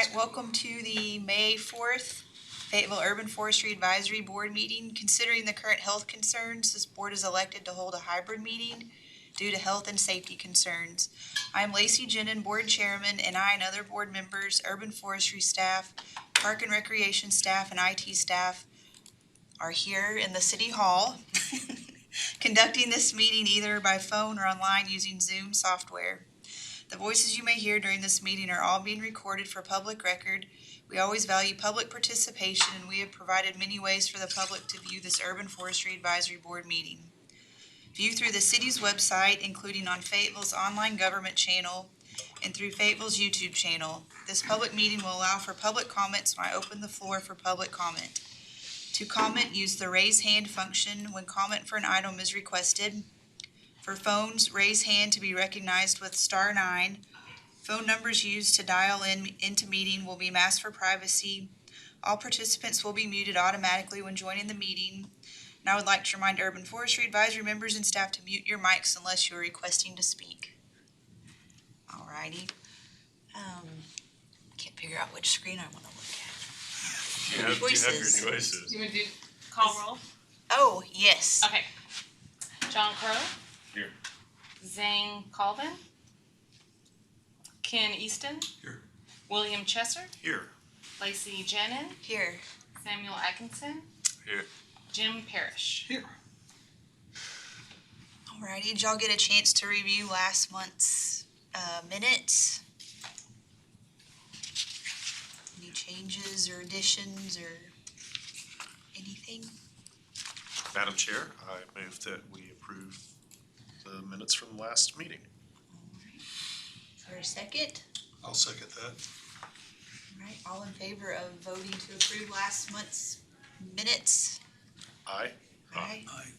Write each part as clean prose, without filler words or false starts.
right, welcome to the May 4th Fayetteville Urban Forestry Advisory Board meeting. Considering the current health concerns, this board is elected to hold a hybrid meeting due to health and safety concerns. I am Lacey Jenin, board chairman, and I and other board members, urban forestry staff, park and recreation staff, and IT staff are here in the city hall conducting this meeting either by phone or online using Zoom software. The voices you may hear during this meeting are all being recorded for public record. We always value public participation, and we have provided many ways for the public to view this Urban Forestry Advisory Board meeting. View through the city's website, including on Fayetteville's online government channel and through Fayetteville's YouTube channel. This public meeting will allow for public comments when I open the floor for public comment. To comment, use the raise hand function when comment for an item is requested. For phones, raise hand to be recognized with *9. Phone numbers used to dial into meeting will be masked for privacy. All participants will be muted automatically when joining the meeting. And I would like to remind Urban Forestry Advisory members and staff to mute your mics unless you are requesting to speak. Alrighty. Can't figure out which screen I want to look at. You have your choices. You want to do call roll? Oh, yes. Okay. John Crow. Here. Zane Colvin. Ken Easton. Here. William Chesser. Here. Lacey Jenin. Here. Samuel Atkinson. Here. Jim Parrish. Here. Alrighty, did y'all get a chance to review last month's minutes? Any changes or additions or anything? Madam Chair, I move that we approve the minutes from the last meeting. Is there a second? I'll second that. Alright, all in favor of voting to approve last month's minutes? Aye. Aye. Aye.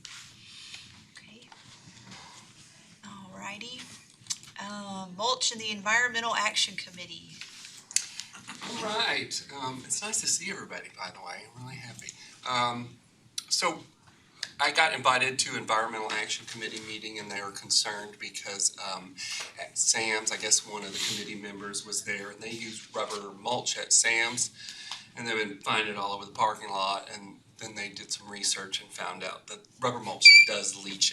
Okay. Alrighty. Mulch and the Environmental Action Committee. All right. It's nice to see everybody, by the way. I'm really happy. So I got invited to Environmental Action Committee meeting, and they were concerned because at Sam's, I guess one of the committee members was there, and they used rubber mulch at Sam's, and they've been finding it all over the parking lot. And then they did some research and found out that rubber mulch does leach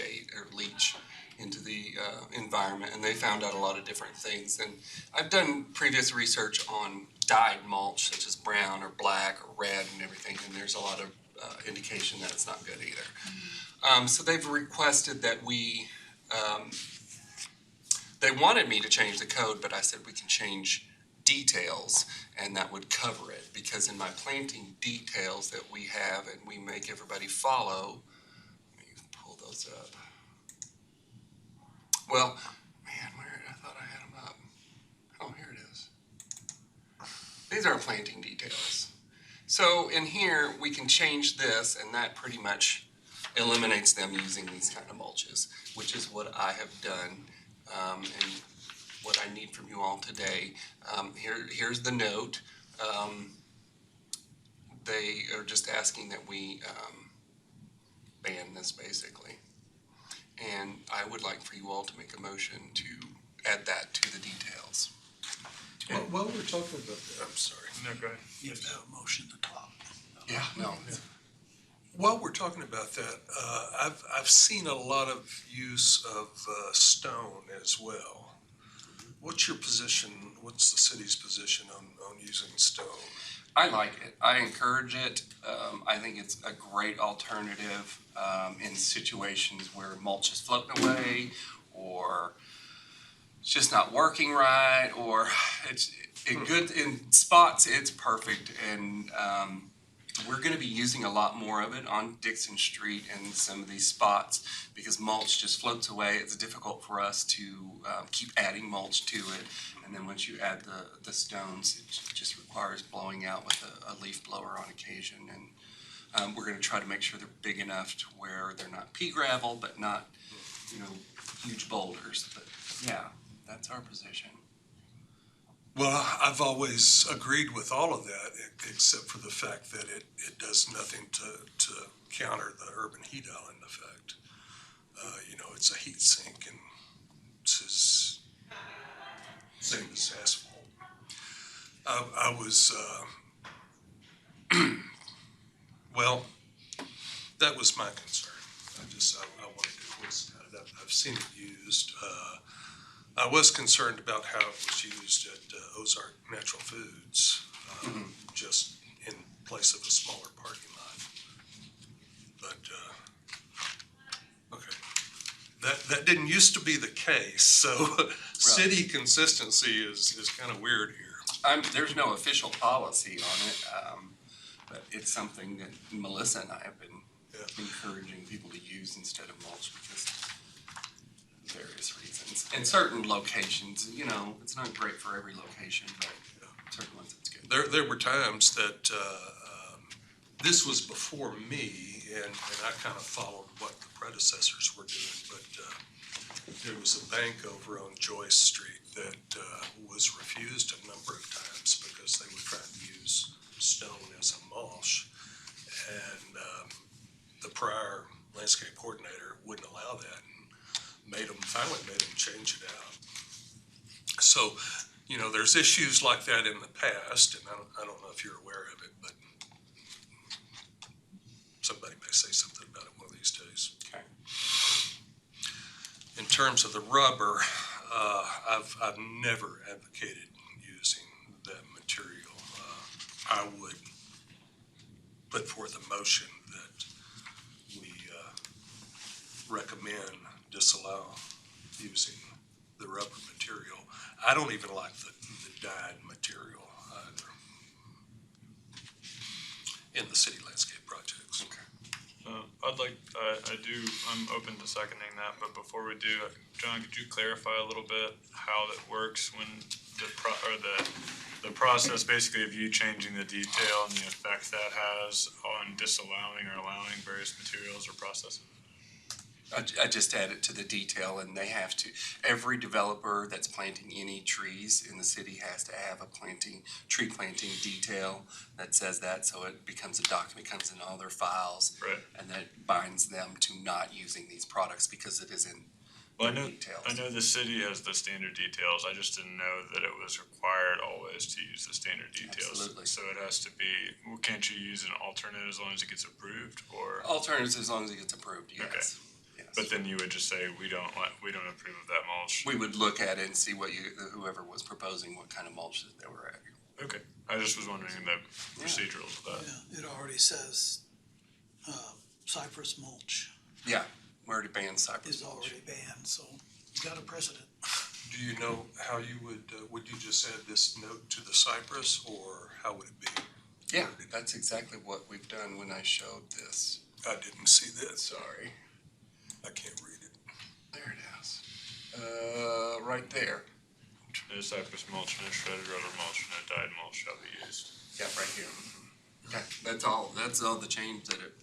into the environment, and they found out a lot of different things. And I've done previous research on dyed mulch, such as brown or black or red and everything, and there's a lot of indication that it's not good either. So they've requested that they wanted me to change the code, but I said we can change details and that would cover it, because in my planting details that we have and we make everybody follow, let me pull those up. Well, man, I thought I had them up. Oh, here it is. These are planting details. So in here, we can change this, and that pretty much eliminates them using these kind of mulches, which is what I have done, and what I need from you all today. Here's the note. They are just asking that we ban this, basically. And I would like for you all to make a motion to add that to the details. Well, while we're talking about that, I'm sorry. No, go ahead. You have to have a motion to talk. Yeah, no. While we're talking about that, I've seen a lot of use of stone as well. What's your position? What's the city's position on using stone? I like it. I encourage it. I think it's a great alternative in situations where mulch is floating away, or it's just not working right, or it's good in spots. It's perfect, and we're going to be using a lot more of it on Dixon Street and some of these spots because mulch just floats away. It's difficult for us to keep adding mulch to it, and then once you add the stones, it just requires blowing out with a leaf blower on occasion. And we're going to try to make sure they're big enough to where they're not pea gravel, but not, huge boulders. But yeah, that's our position. Well, I've always agreed with all of that, except for the fact that it does nothing to counter the urban heat island effect. It's a heat sink, and it's as same as asphalt. I was, well, that was my concern. I wanted it was, I've seen it used. I was concerned about how it was used at Ozark Natural Foods, just in place of a smaller parking lot. But, okay. That didn't used to be the case, so city consistency is kind of weird here. There's no official policy on it, but it's something that Melissa and I have been encouraging people to use instead of mulch because of various reasons. In certain locations, you know, it's not great for every location, but certain ones it's good. There were times that this was before me, and I kind of followed what the predecessors were doing, but there was a bank over on Joyce Street that was refused a number of times because they were trying to use stone as a mulch. And the prior landscape coordinator wouldn't allow that and finally made them change it out. So, you know, there's issues like that in the past, and I don't know if you're aware of it, but somebody may say something about it one of these days. Okay. In terms of the rubber, I've never advocated using that material. I would put forth a motion that we recommend disallow using the rubber material. I don't even like the dyed material either in the city landscape projects. Okay. I'm open to seconding that, but before we do, John, could you clarify a little bit how that works when the process basically of you changing the detail and the effect that has on disallowing or allowing various materials or processes? I just add it to the detail, and they have to, every developer that's planting any trees in the city has to have a tree planting detail that says that, so it becomes a document, comes in all their files. Right. And that binds them to not using these products because it is in Well, the details. I know the city has the standard details. I just didn't know that it was required always to use the standard details. Absolutely. So it has to be, can't you use an alternate as long as it gets approved, or? Alternatives as long as it gets approved, yes. Okay. Yes. But then you would just say, we don't approve of that mulch. We would look at it and see whoever was proposing, what kind of mulch that they were at. Okay, I just was wondering the procedurals of that. Yeah, it already says, cypress mulch Yeah, we already banned cypress is mulch. already banned, so you got a precedent. Do you know how you would you just add this note to the cypress, or how would it be? Yeah, that's exactly what we've done when I showed this. I didn't see that. Sorry. I can't read it. There it is. Right there. No cypress mulch, no shredded rubber mulch, no dyed mulch shall be used. Yeah, right here. Okay, that's all the change that it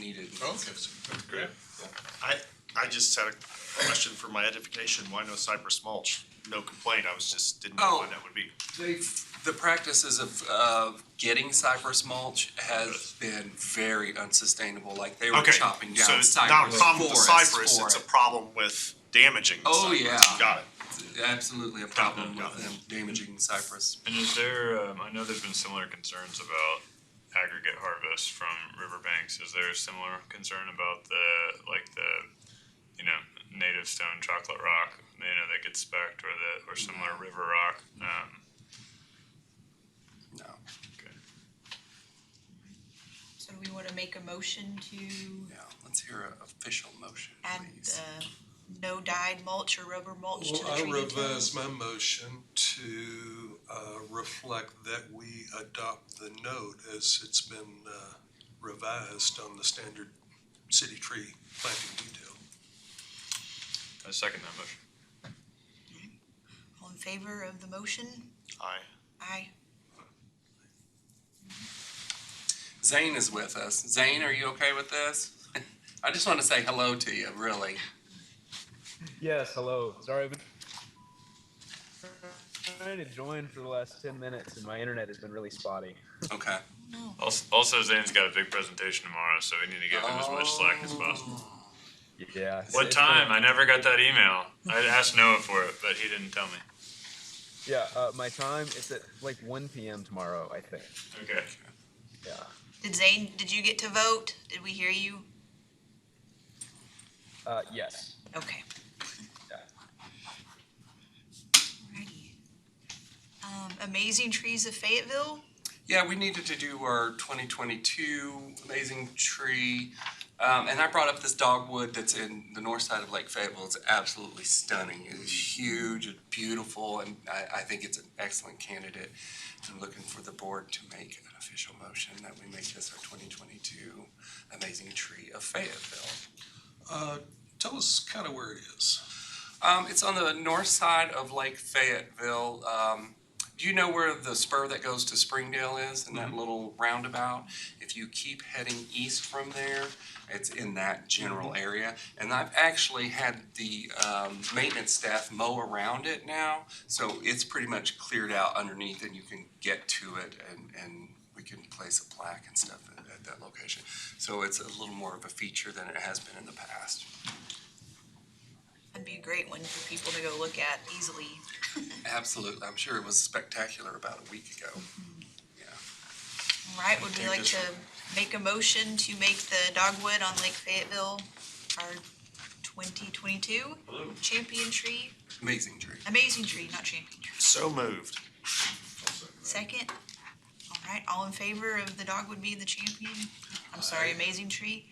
needed. Okay. Great. I just had a question for my edification. Why no cypress mulch? No complaint. Didn't know why that would be. The practices of getting cypress mulch has been very unsustainable. Like they were chopping down So it's cypress not a problem with the forests cypress, for it's a it. problem with damaging the Oh, cypress. yeah. Got it. Absolutely a problem Got with it. them damaging cypress. And is there, I know there's been similar concerns about aggregate harvest from riverbanks. Is there a similar concern about the native stone chocolate rock, that gets specced, or similar river rock? No. Okay. So do we want to make a motion to Yeah, let's hear an official motion, add please. no dyed mulch or rubber mulch to Well, the I tree revise details? my motion to reflect that we adopt the note as it's been revised on the standard city tree planting detail. I second that motion. All in favor of the motion? Aye. Aye. Zane is with us. Zane, are you okay with this? I just want to say hello to you, really. Yes, hello. Sorry, I've been trying to join for the last 10 minutes, and my internet has been really spotty. Okay. Also, Zane's got a big presentation tomorrow, so we need to give him as much slack as possible. Yeah. What time? I never got that email. I asked Noah for it, but he didn't tell me. Yeah, my time is at like 1 p.m. tomorrow, I think. Okay. Yeah. Did you get to vote? Did we hear you? Yes. Okay. Yeah. Alrighty. Amazing Trees of Fayetteville? Yeah, we needed to do our 2022 Amazing Tree. And I brought up this dogwood that's in the north side of Lake Fayetteville. It's absolutely stunning. It's huge, it's beautiful, and I think it's an excellent candidate. I'm looking for the board to make an official motion that we make this our 2022 Amazing Tree of Fayetteville. Tell us kind of where it is. It's on the north side of Lake Fayetteville. Do you know where the spur that goes to Springdale is, in that little roundabout? If you keep heading east from there, it's in that general area. And I've actually had the maintenance staff mow around it now, so it's pretty much cleared out underneath, and you can get to it, and we can place a plaque and stuff at that location. So it's a little more of a feature than it has been in the past. That'd be a great one for people to go look at easily. Absolutely. I'm sure it was spectacular about a week ago. Yeah. All right, would we like to make a motion to make the dogwood on Lake Fayetteville our 2022 champion tree? Amazing tree. Amazing tree, not champion tree. So moved. Second? All right, all in favor of the dogwood being the champion? I'm sorry, amazing tree?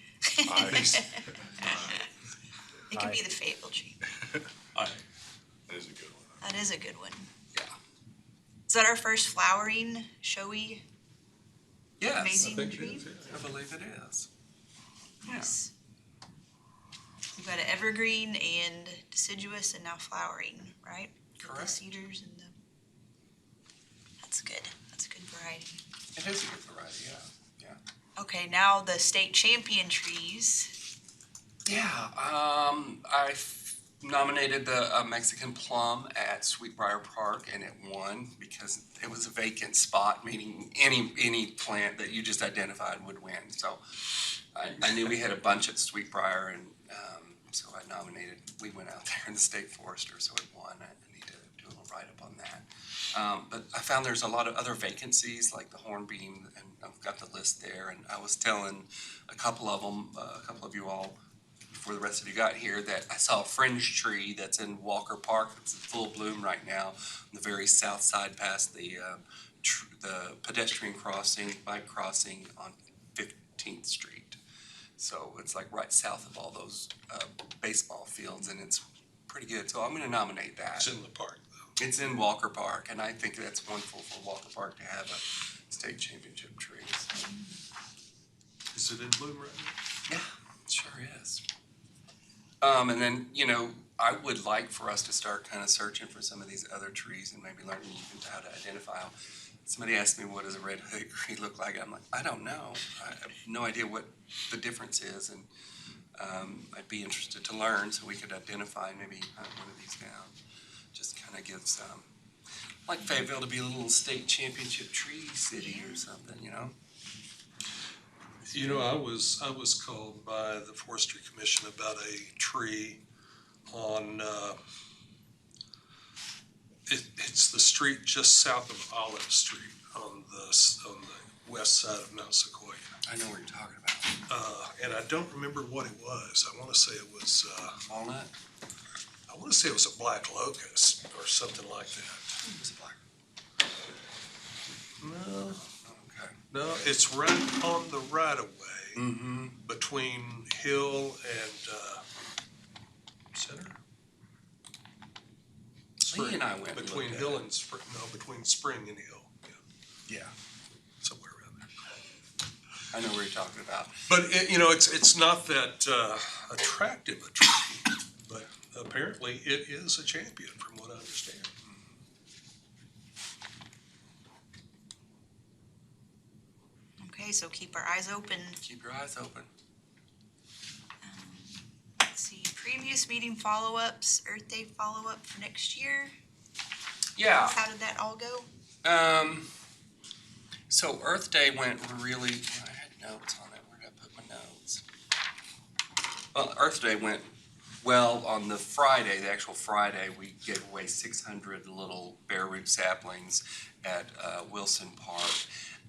It could be the Fayetteville tree. That is a good one. That is a good one. Yeah. Is that our first flowering, showy, Yes, amazing tree? I believe it is. Yeah. Yes. We've got an evergreen and deciduous and now flowering, right? With the Correct. cedars and the. That's good. That's a good variety. It is a good variety, yeah. Okay, now the state champion trees. Yeah, I nominated the Mexican plum at Sweetbriar Park, and it won because it was a vacant spot, meaning any plant that you just identified would win. So I knew we had a bunch at Sweetbriar, and so I nominated. We went out there in the state forester, so it won. I need to do a little write-up on that. But I found there's a lot of other vacancies, like the hornbeam, and I've got the list there. And I was telling a couple of them, a couple of you all, before the rest of you got here, that I saw a fringe tree that's in Walker Park. It's in full bloom right now on the very south side past the pedestrian crossing, bike crossing on 15th Street. So it's like right south of all those baseball fields, and it's pretty good. So I'm going to nominate that. It's in the park, though. It's in Walker Park, and I think that's wonderful for Walker Park to have a state championship tree. Is it in bloom right now? Yeah, it sure is. And then, I would like for us to start kind of searching for some of these other trees and maybe learning even how to identify them. Somebody asked me, what does a red hickory look like? I'm like, I don't know. I have no idea what the difference is, and I'd be interested to learn so we could identify and maybe hunt one of these down. Just kind of gives, like Fayetteville to be a little state championship tree city or something, I was called by the Forestry Commission about a tree on, it's the street just south of Olive Street on the west side of Mount Sequoia. I know what you're talking about. And I don't remember what it was. I want to say it was, Walnut? I want to say it was a black locust or something like that. It was a black. No, Okay. no, it's right on the right of way Mm-hmm. between Hill and, Center? Lee and I went and Between looked at Hill it. and Spring, no, between Spring and Hill, yeah, Yeah, somewhere around there. I know what you're talking about. But it's not that attractive a tree, but apparently it is a champion from what I understand. Okay, so keep our eyes open. Keep your eyes open. Let's see, previous meeting follow-ups, Earth Day follow-up for next year. Yeah. How did that all go? So Earth Day went really, I had notes on it. Where did I put my notes? Well, Earth Day went Well, on the Friday, the actual Friday, we gave away 600 little bare root saplings at Wilson Park.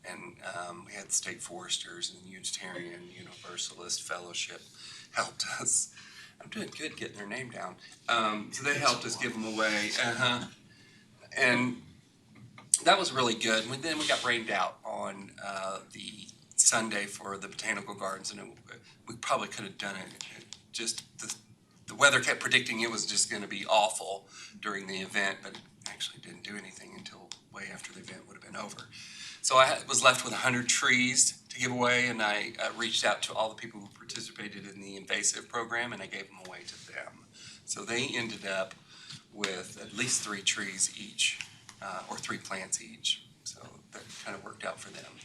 And we had the State Foresters and the Unitarian Universalist Fellowship helped us. I'm doing good getting their name down. So they helped us give them away. And that was really good. And then we got rained out on the Sunday for the Botanical Gardens, and we probably could have done it. Just the weather kept predicting it was just going to be awful during the event, but it actually didn't do anything until way after the event would have been over. So I was left with 100 trees to give away, and I reached out to all the people who participated in the invasive program, and I gave them away to them. So they ended up with at least 3 trees each, or 3 plants each. So that kind of worked out for them.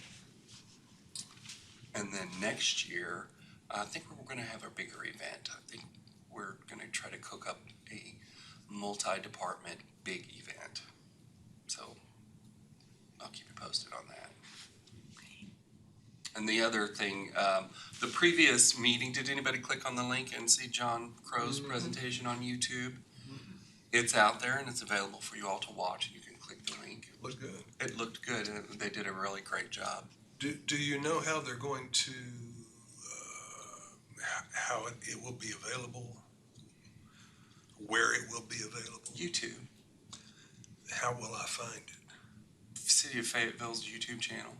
And then next year, I think we're going to have a bigger event. I think we're going to try to cook up a multi-department big event. So I'll keep you posted on that. And the other thing, the previous meeting, did anybody click on the link and see John Crow's presentation on YouTube? It's out there and it's available for you all to watch, and you can click the link. Looked good. It looked good, and they did a really great job. Do you know how they're going to, how it will be available? Where it will be available? YouTube, How will I find it? City of Fayetteville's YouTube channel.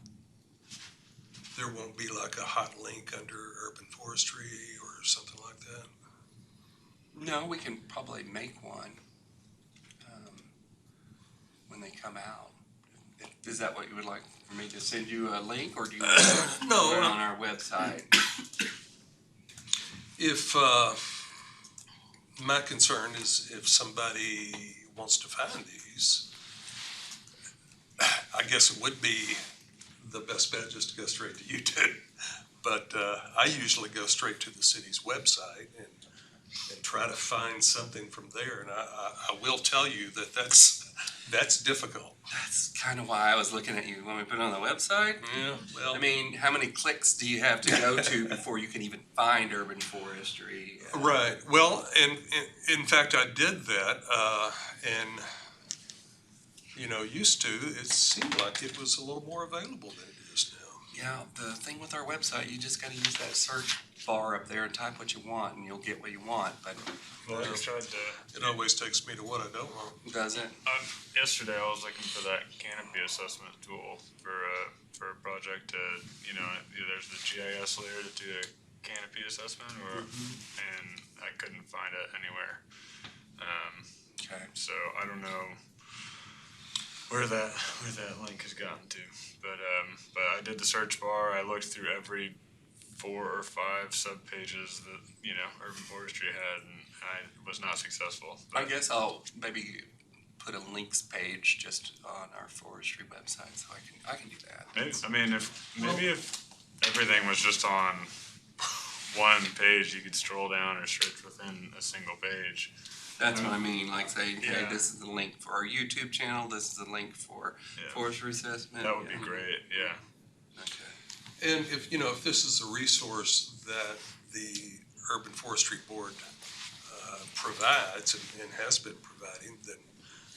There won't be like a hot link under urban forestry or something like that? No, we can probably make one when they come out. Is that what you would like for me to send you a link, or do you want to No. put it on our website? If, my concern is if somebody wants to find these, I guess it would be the best bet just to go straight to YouTube. But I usually go straight to the city's website and try to find something from there. And I will tell you that that's difficult. That's kind of why I was looking at you. Want me to put it on the website? Yeah, well. I mean, how many clicks do you have to go to before you can even find urban forestry? Right. Well, and in fact, I did that, and used to, it seemed like it was a little more available than it is now. Yeah, the thing with our website, you just got to use that search bar up there and type what you want, and you'll get what you want. But Well, I tried to. It always takes me to what I don't want. does it? Yesterday, I was looking for that canopy assessment tool for a project. There's the GIS layer to do a canopy assessment, and I couldn't find it anywhere. Okay. So I don't know where that link has gotten to, but I did the search bar. I looked through every 4 or 5 sub pages that urban forestry had, and I was not successful. I guess I'll maybe put a links page just on our forestry website, so I can do that. If everything was just on one page, you could scroll down or search within a single page. That's what I mean, like say, hey, Yeah. this is the link for our YouTube channel, this is the link for Yeah. forestry assessment. That would be great. Yeah. Okay. And if this is a resource that the Urban Forestry Board provides and has been providing, then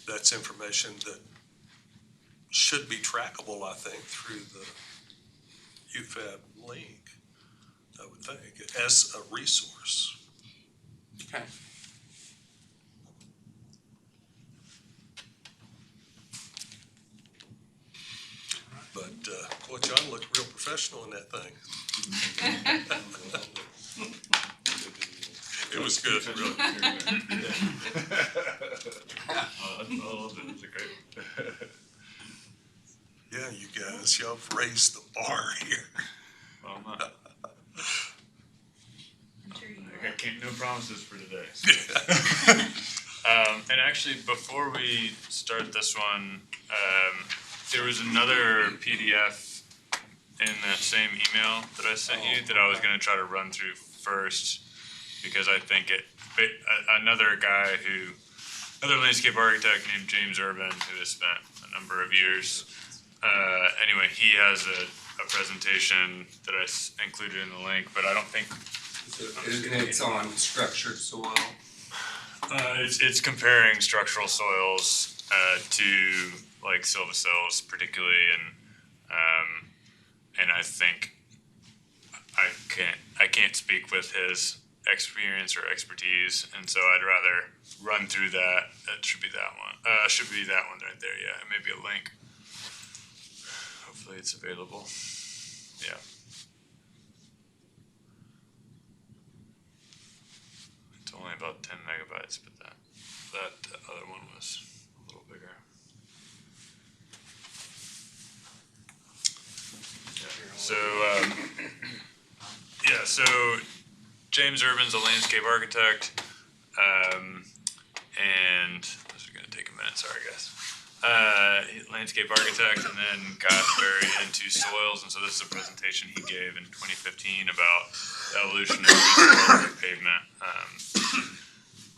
that's information that should be trackable, I think, through the UFAB link, I would think, as a resource. Okay. But, boy, John looked real professional in that thing. It was good, really. I love it. It's a great. Yeah, you guys, y'all have raised the bar here. Well, I'm not. I can't. No promises for today. And actually, before we start this one, there was another PDF in that same email that I sent you that I was going to try to run through first, because I think another landscape architect named James Urban, who has spent a number of years. Anyway, he has a presentation that I included in the link, but I don't think. It's on structured soil. It's comparing structural soils to like silva cells particularly, and I think I can't speak with his experience or expertise, and so I'd rather run through that. That should be that one. Should be that one right there. Yeah, maybe a link. Hopefully it's available. Yeah. It's only about 10 megabytes, but that other one was a little bigger. So, so James Urban's a landscape architect, and this is gonna take a minute, sorry guys. Landscape architect, and then got very into soils, and so this is a presentation he gave in 2015 about the evolution of soil pavement,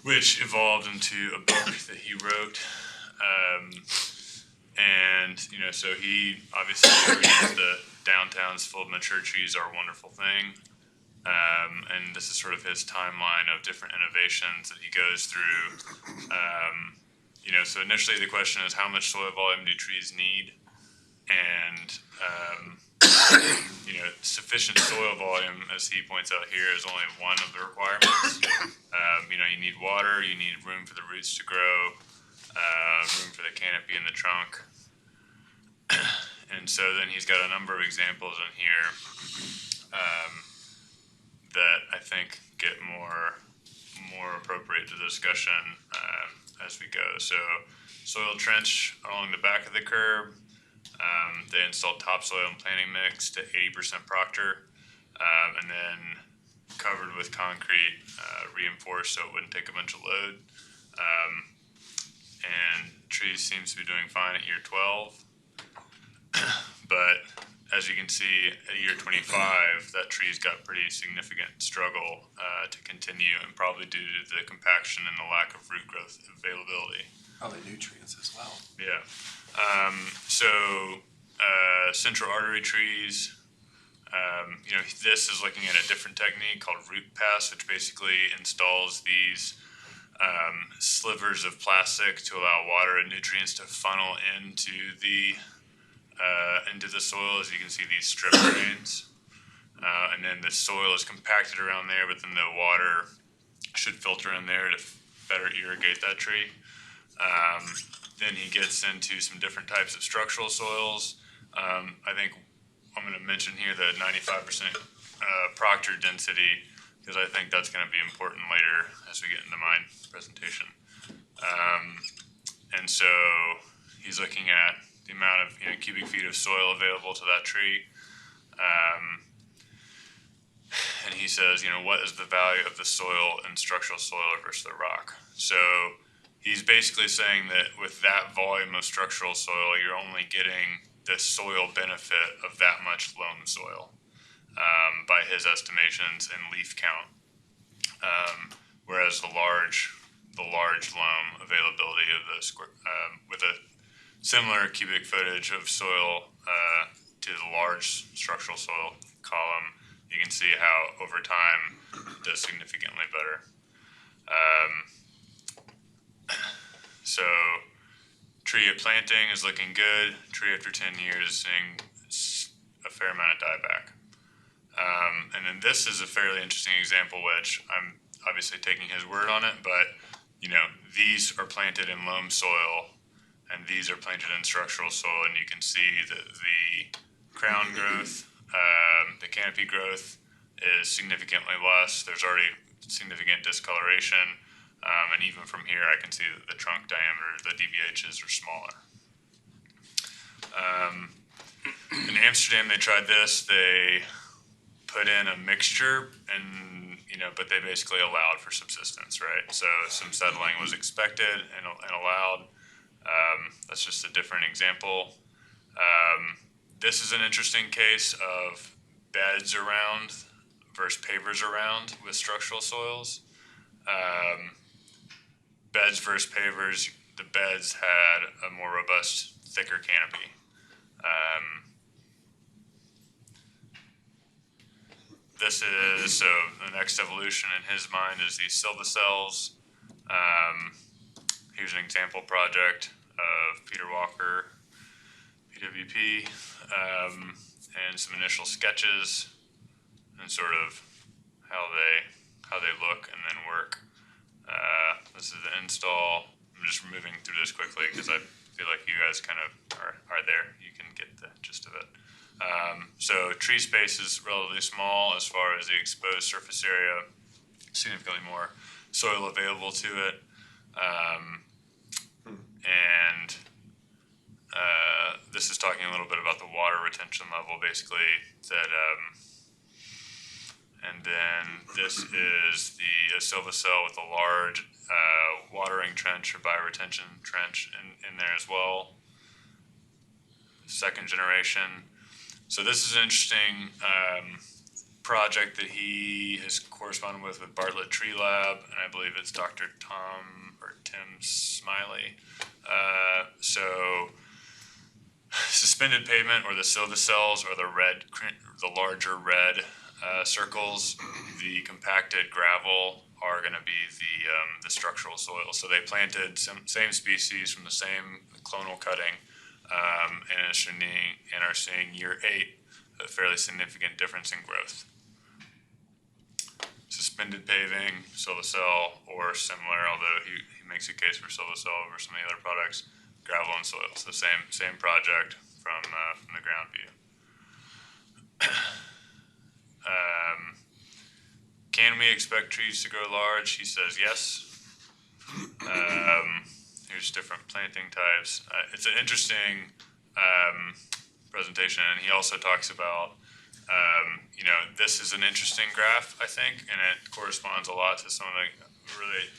which evolved into a book that he wrote. And, so he obviously agrees that downtowns full of mature trees are a wonderful thing. And this is sort of his timeline of different innovations that he goes through. So initially the question is, how much soil volume do trees need? And, sufficient soil volume, as he points out here, is only one of the requirements. You need water, you need room for the roots to grow, room for the canopy and the trunk. And so then he's got a number of examples in here that I think get more appropriate to the discussion as we go. So soil trench along the back of the curb. They installed topsoil and planting mix to 80% Proctor, and then covered with concrete, reinforced so it wouldn't take a bunch of load. And trees seems to be doing fine at year 12. But as you can see, at year 25, that tree's got pretty significant struggle to continue, and probably due to the compaction and the lack of root growth availability. Probably nutrients as well. Yeah. Central artery trees, this is looking at a different technique called root pass, which basically installs these slivers of plastic to allow water and nutrients to funnel into the soil. As you can see, these strip drains, and then the soil is compacted around there, but then the water should filter in there to better irrigate that tree. Then he gets into some different types of structural soils. I think I'm going to mention here the 95% Proctor density, because I think that's going to be important later as we get into my presentation. And so he's looking at the amount of cubic feet of soil available to that tree. And he says, what is the value of the soil and structural soil versus the rock? So he's basically saying that with that volume of structural soil, you're only getting the soil benefit of that much loam soil, by his estimations and leaf count. Whereas the large loam availability of the with a similar cubic footage of soil to the large structural soil column, you can see how over time it does significantly better. So tree at planting is looking good. Tree after 10 years is seeing a fair amount of dieback. And then this is a fairly interesting example, which I'm obviously taking his word on it, but these are planted in loam soil and these are planted in structural soil, and you can see that the crown growth, the canopy growth is significantly less. There's already significant discoloration. And even from here, I can see that the trunk diameter, the DBHs are smaller. In Amsterdam, they tried this. They put in a mixture, and but they basically allowed for subsistence, right? So some settling was expected and allowed. That's just a different example. This is an interesting case of beds around versus pavers around with structural soils. Beds versus pavers, the beds had a more robust, thicker canopy. This is, so the next evolution in his mind is these silva cells. Here's an example project of Peter Walker, PWP, and some initial sketches and sort of how they look and then work. This is the install. I'm just moving through this quickly because I feel like you guys kind of are there. You can get the gist of it. So tree space is relatively small as far as the exposed surface area, significantly more soil available to it. And this is talking a little bit about the water retention level, basically, that, and then this is the silva cell with a large watering trench or bioretention trench in there as well. Second generation. So this is an interesting project that he has corresponded with Bartlett Tree Lab, and I believe it's Dr. Tim Smiley. So suspended pavement, or the silva cells, or the larger red circles. The compacted gravel are going to be the structural soil. So they planted same species from the same clonal cutting, and are seeing year 8 a fairly significant difference in growth. Suspended paving, silva cell, or similar, although he makes a case for silva cell over some of the other products, gravel and soil. So same project from the ground view. Can we expect trees to grow large? He says yes. Here's different planting types. It's an interesting presentation, and he also talks about, this is an interesting graph, I think, and it corresponds a lot to some of the really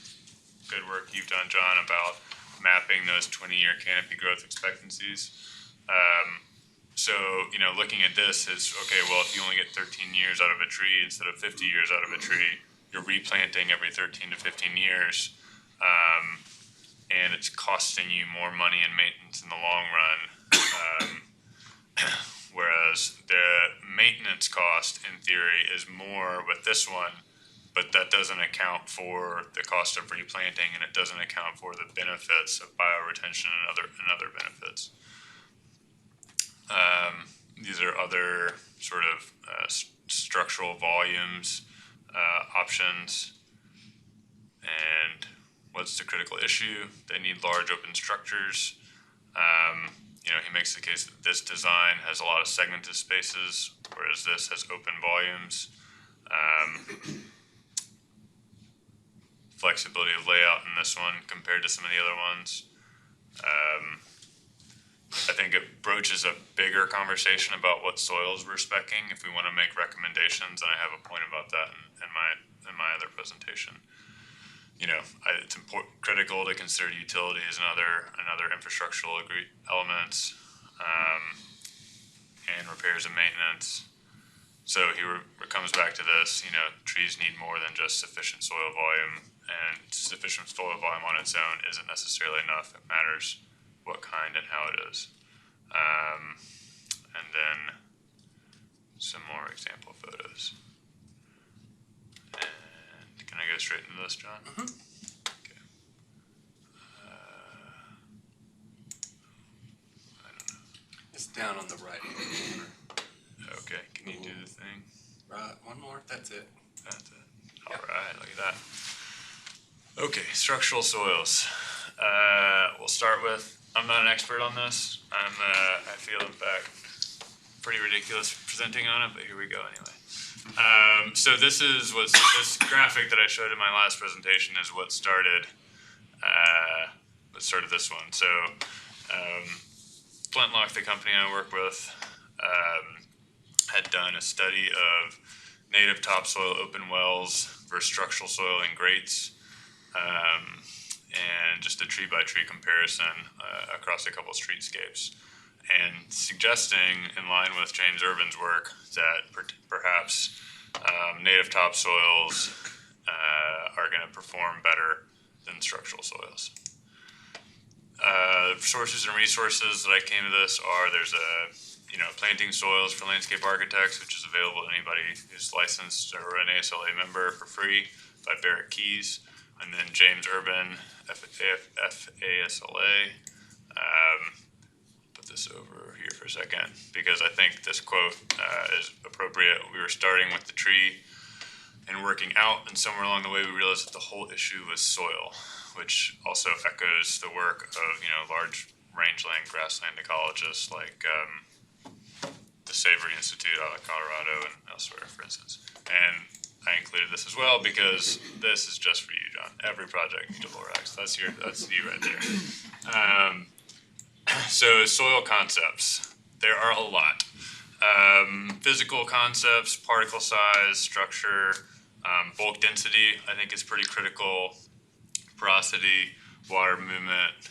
good work you've done, John, about mapping those 20-year canopy growth expectancies. So, looking at this is, okay, well, if you only get 13 years out of a tree instead of 50 years out of a tree, you're replanting every 13 to 15 years, and it's costing you more money in maintenance in the long run. Whereas the maintenance cost, in theory, is more with this one, but that doesn't account for the cost of replanting, and it doesn't account for the benefits of bioretention and other benefits. These are other sort of structural volumes options. And what's the critical issue? They need large open structures. He makes the case that this design has a lot of segmented spaces, whereas this has open volumes. Flexibility of layout in this one compared to some of the other ones. I think it broaches a bigger conversation about what soils we're speccing if we want to make recommendations, and I have a point about that in my other presentation. It's critical to consider utilities and other infrastructural elements, and repairs and maintenance. So he comes back to this. Trees need more than just sufficient soil volume, and sufficient soil volume on its own isn't necessarily enough. It matters what kind and how it is. And then some more example photos. And can I go straight into this, John? Mm-hmm. Okay. I don't know. It's down on the right hand corner. Okay, can you do the thing? Right, one more, that's it. That's it. All right, look at that. Okay, structural soils. We'll start with, I'm not an expert on this. I feel, in fact, pretty ridiculous presenting on it, but here we go anyway. So this graphic that I showed in my last presentation is what started this one. So Flintlock, the company I work with, had done a study of native topsoil open wells versus structural soil in grates, and just a tree-by-tree comparison across a couple of streetscapes, and suggesting, in line with James Urban's work, that perhaps native topsoils are going to perform better than structural soils. Sources and resources that I came to this are, there's Planting Soils for Landscape Architects, which is available to anybody who's licensed or an ASLA member for free, by Barrett Keys. And then James Urban, FASLA. Put this over here for a second because I think this quote is appropriate. We were starting with the tree and working out, and somewhere along the way we realized that the whole issue was soil, which also echoes the work of large rangeland, grassland ecologists like the Savory Institute out of Colorado and elsewhere, for instance. And I included this as well because this is just for you, John. Every project needs a Lorax. That's you right there. So soil concepts, there are a lot. Physical concepts, particle size, structure, bulk density, I think is pretty critical. Porosity, water movement,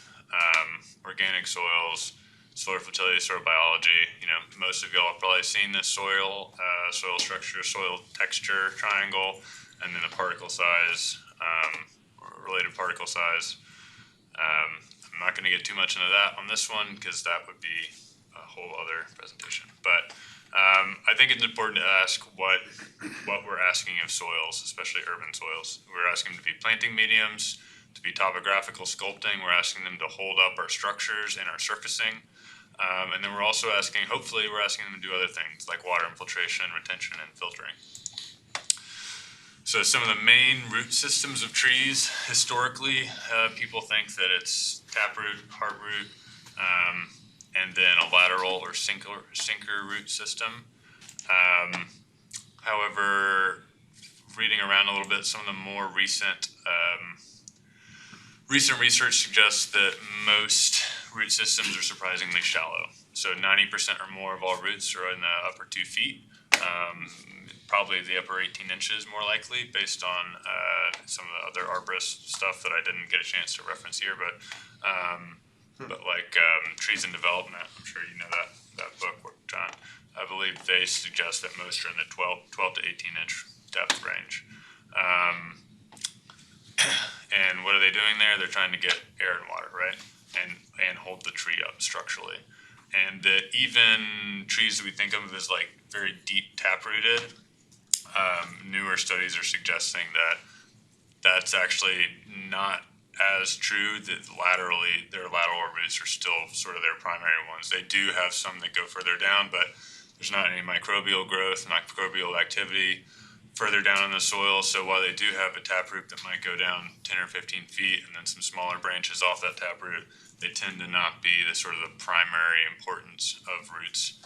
organic soils, soil fertility, soil biology. Most of y'all have probably seen this soil structure, soil texture triangle, and then the particle size, related particle size. I'm not going to get too much into that on this one because that would be a whole other presentation. But I think it's important to ask what we're asking of soils, especially urban soils. We're asking them to be planting mediums, to be topographical sculpting. We're asking them to hold up our structures and our surfacing. And then we're also hopefully we're asking them to do other things like water infiltration, retention, and filtering. So some of the main root systems of trees, historically, people think that it's taproot, heartroot, and then a lateral or sinker root system. However, reading around a little bit, some of the more recent research suggests that most root systems are surprisingly shallow. So 90% or more of all roots are in the upper 2 feet. Probably the upper 18 inches more likely based on some of the other arborist stuff that I didn't get a chance to reference here, but like Trees in Development, I'm sure you know that book, John. I believe they suggest that most are in the 12 to 18 inch depth range. And what are they doing there? They're trying to get air and water, right? And hold the tree up structurally. And that even trees that we think of as like very deep taprooted, newer studies are suggesting that that's actually not as true, that their lateral roots are still sort of their primary ones. They do have some that go further down, but there's not any microbial growth, microbial activity further down in the soil. So while they do have a taproot that might go down 10 or 15 feet and then some smaller branches off that taproot, they tend to not be the sort of the primary importance of roots.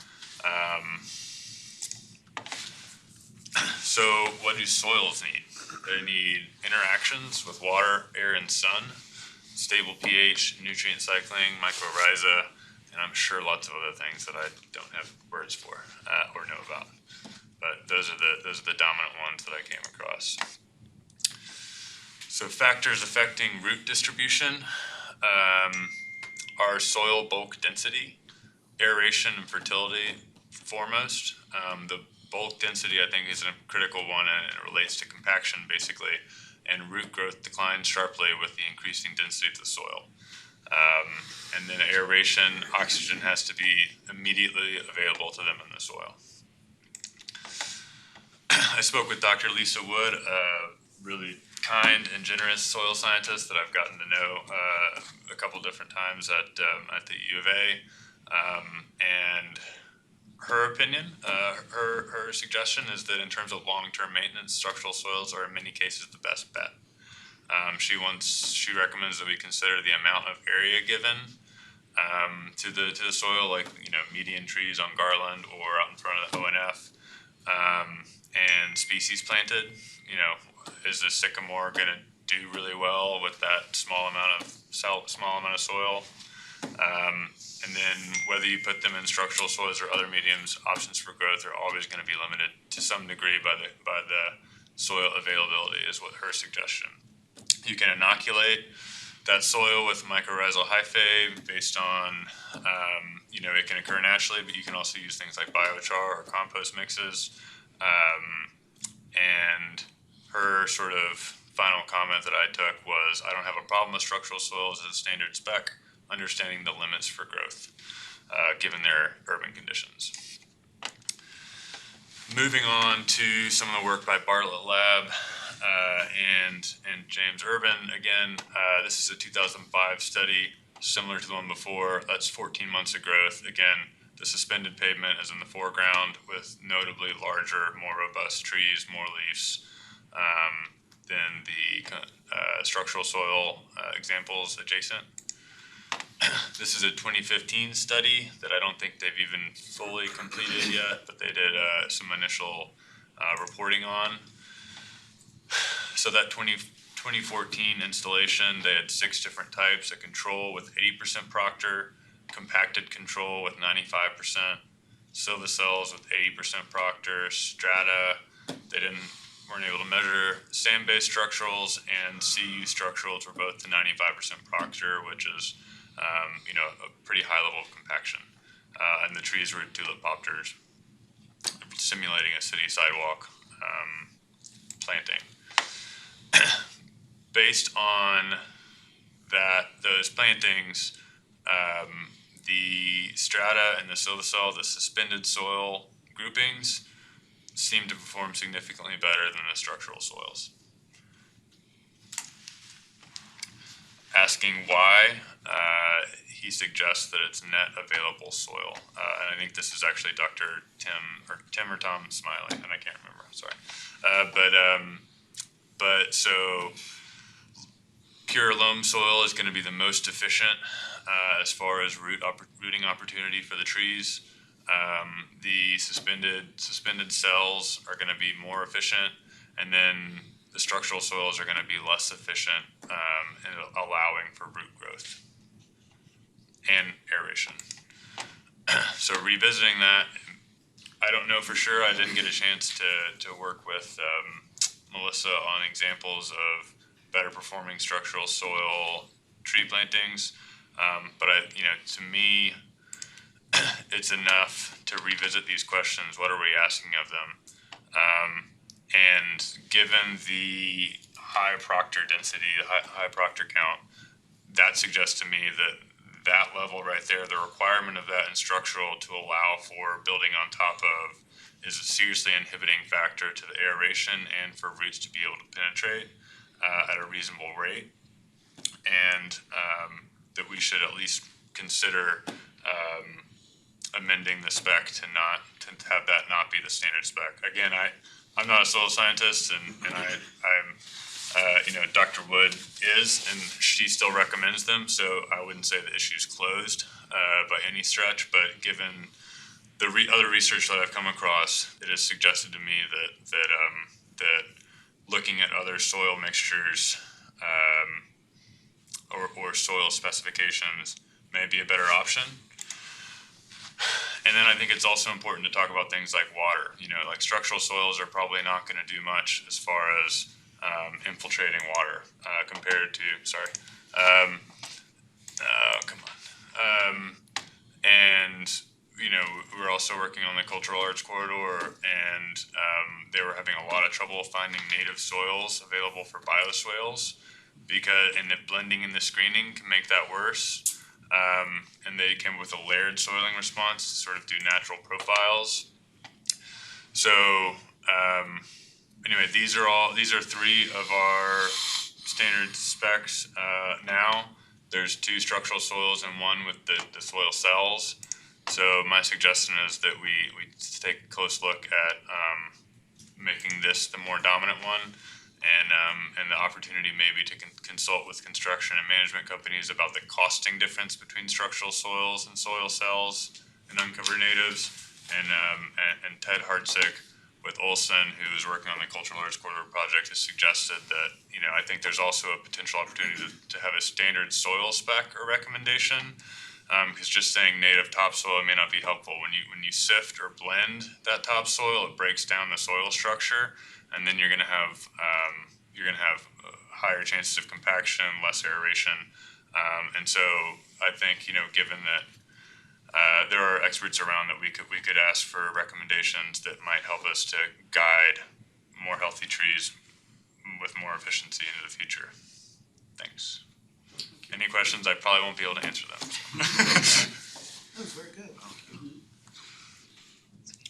So what do soils need? They need interactions with water, air, and sun, stable pH, nutrient cycling, mycorrhiza, and I'm sure lots of other things that I don't have words for or know about. But those are the dominant ones that I came across. So factors affecting root distribution are soil bulk density, aeration, and fertility foremost. The bulk density, I think, is a critical one, and it relates to compaction, basically. And root growth declines sharply with the increasing density of the soil. And then aeration, oxygen has to be immediately available to them in the soil. I spoke with Dr. Lisa Wood, a really kind and generous soil scientist that I've gotten to know a couple different times at the U of A. And her opinion, her suggestion is that in terms of long-term maintenance, structural soils are in many cases the best bet. She recommends that we consider the amount of area given to the soil, like median trees on Garland or out in front of the ONF, and species planted. Is the sycamore going to do really well with that small amount of soil? And then whether you put them in structural soils or other mediums, options for growth are always going to be limited to some degree by the soil availability, is what her suggestion. You can inoculate that soil with mycorrhizal hyphae based on, it can occur naturally, but you can also use things like biochar or compost mixes. And her sort of final comment that I took was, I don't have a problem with structural soils as a standard spec, understanding the limits for growth, given their urban conditions. Moving on to some of the work by Bartlett Lab. and James Urban again. This is a 2005 study, similar to the one before. That's 14 months of growth. Again, the suspended pavement is in the foreground with notably larger, more robust trees, more leaves than the structural soil examples adjacent. This is a 2015 study that I don't think they've even fully completed yet, but they did some initial reporting on. So that 2014 installation, they had 6 different types: a control with 80% proctor, compacted control with 95%, silva cells with 80% proctor, strata. They weren't able to measure sand-based structurals, and CU structurals were both to 95% proctor, which is a pretty high level of compaction. And the trees were tulipopters, simulating a city sidewalk planting. Based on those plantings, the strata and the silvicel, the suspended soil groupings, seem to perform significantly better than the structural soils. Asking why, he suggests that it's net available soil. And I think this is actually Dr. Tim or Tom Smiley, and I can't remember, I'm sorry. But so pure loam soil is going to be the most efficient as far as rooting opportunity for the trees. The suspended cells are going to be more efficient, and then the structural soils are going to be less efficient in allowing for root growth and aeration. So revisiting that, I don't know for sure. I didn't get a chance to work with Melissa on examples of better performing structural soil tree plantings, but to me, it's enough to revisit these questions. What are we asking of them? And given the high proctor density, the high proctor count, that suggests to me that level right there, the requirement of that in structural to allow for building on top of, is a seriously inhibiting factor to the aeration and for roots to be able to penetrate at a reasonable rate. And that we should at least consider amending the spec to have that not be the standard spec. Again, I'm not a soil scientist, and I'm Dr. Wood is, and she still recommends them, so I wouldn't say the issue's closed by any stretch, but given the other research that I've come across, it has suggested to me that looking at other soil mixtures or soil specifications may be a better option. And then I think it's also important to talk about things like water. Like structural soils are probably not going to do much as far as infiltrating water compared to, and we're also working on the cultural arts corridor, and they were having a lot of trouble finding native soils available for bioswales, and the blending and the screening can make that worse. And they came up with a layered soiling response to sort of do natural profiles. So anyway, these are 3 of our standard specs now. There's 2 structural soils and 1 with the soil cells. So my suggestion is that we take a close look at making this the more dominant one, and the opportunity maybe to consult with construction and management companies about the costing difference between structural soils and soil cells and uncovered natives. And Ted Hartzick with Olson, who is working on the Cultural Arts Corridor project, has suggested that, I think there's also a potential opportunity to have a standard soil spec or recommendation, because just saying native topsoil may not be helpful. When you sift or blend that topsoil, it breaks down the soil structure, and then you're going to have higher chances of compaction, less aeration, and so I think given that there are experts around that we could ask for recommendations that might help us to guide more healthy trees with more efficiency into the future. Thanks. Any questions? I probably won't be able to answer them. That was very good.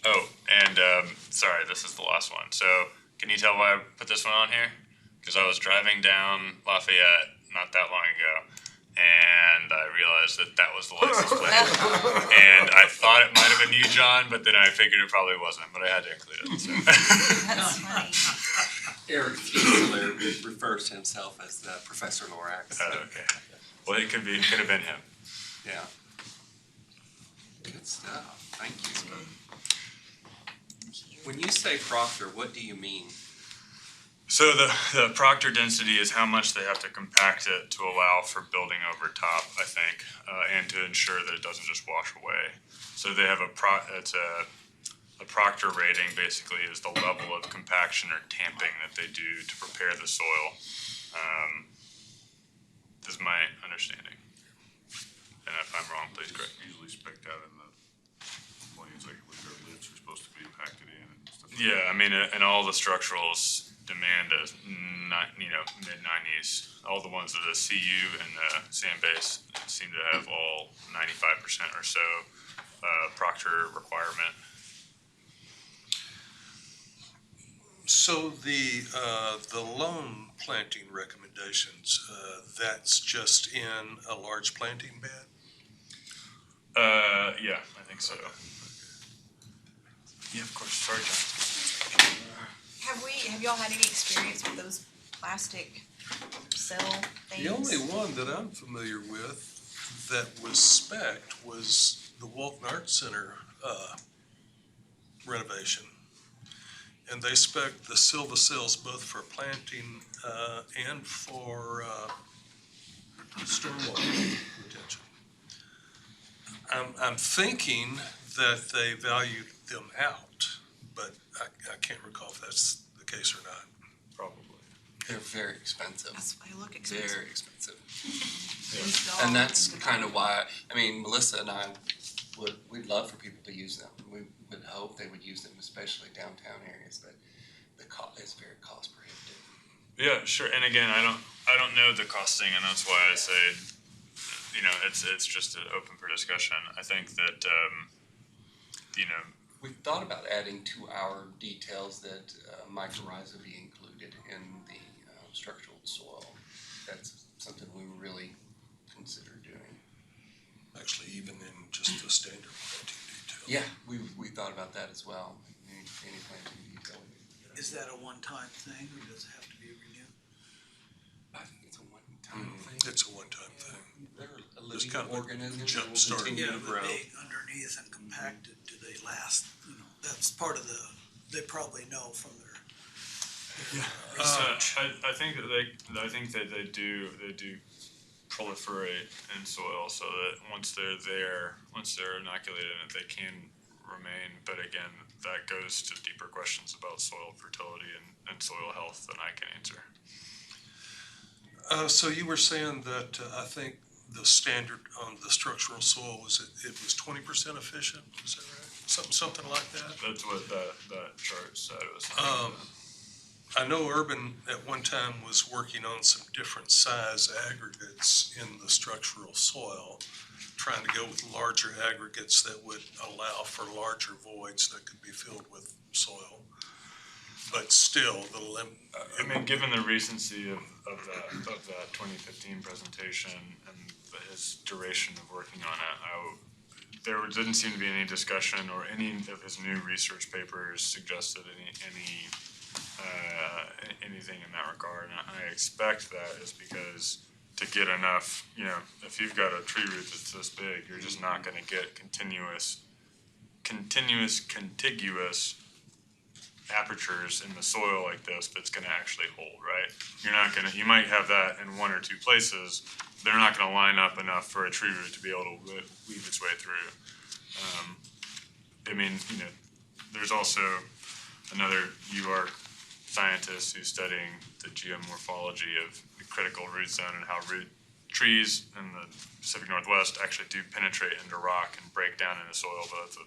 Oh, and sorry, this is the last one. So Can you tell why I put this one on here? Because I was driving down Lafayette not that long ago, and I realized that that was the license plate. And I thought it might have been you, John, but then I figured it probably wasn't, but I had to include it. So. That's funny. Eric Kiesler refers to himself as Professor Lorax. Okay. Well, it could have been him. Yeah. Good stuff. Thank you. When you say proctor, what do you mean? So the proctor density is how much they have to compact it to allow for building over top, I think, and to ensure that it doesn't just wash away. So they have a proctor rating basically is the level of compaction or tamping that they do to prepare the soil. This is my understanding. And if I'm wrong, please correct me. Usually spec'd out in the plans, like where their lids are supposed to be impacted in and stuff like that. Yeah, I mean, and all the structurals demand a mid-90s. All the ones that the CU and the sand base seem to have all 95% or so proctor requirement. So the loam planting recommendations, that's just in a large planting bed? Yeah, I think so. Yeah, of course. Sorry, John. Have y'all had any experience with those plastic cell things? The only one that I'm familiar with that was spec'd was the Walton Arts Center renovation. And they spec'd the silva cells both for planting and for stormwater retention. I'm thinking that they valued them out, but I can't recall if that's the case or not. Probably. They're very expensive. That's why they look expensive. Very expensive. Install And that's and kind of why, I mean, Melissa and I we'd love for people to use them. We would hope they would use them, especially downtown areas, but the cost is very cost prohibitive. Yeah, sure. And again, I don't know the costing, and that's why I say, it's just open for discussion. I think that, We've thought about adding to our details that mycorrhiza be included in the structural soil. That's something we really consider doing. Actually, even in just the standard planting detail. Yeah, we thought about that as well. Any planting detail. Is that a one-time thing, or does it have to be renewed? I think it's a one-time thing. It's a one-time thing. They're a Just living kind of a organism that jump will start. continue Yeah, to but grow. being underneath and compacted, do they last, that's part of they probably know from their research. I think that they do proliferate in soil, so that once they're inoculated in it, they can remain. But again, that goes to deeper questions about soil fertility and soil health than I can answer. So you were saying that I think the standard on the structural soil was it was 20% efficient, is that right? Something like that? That's what that chart said. It was I know Urban at one time was working on some different size aggregates in the structural soil, trying to go with larger aggregates that would allow for larger voids that could be filled with soil. But still, I mean, given the recency of that 2015 presentation and his duration of working on it, there didn't seem to be any discussion or any of his new research papers suggested anything in that regard. And I expect that is because to get enough, if you've got a tree root that's this big, you're just not going to get contiguous apertures in the soil like this that's going to actually hold, right? You might have that in one or two places. They're not going to line up enough for a tree root to be able to weave its way through. There's also another UARC scientist who's studying the geomorphology of the critical root zone and how root trees in the Pacific Northwest actually do penetrate into rock and break down into soil, but it's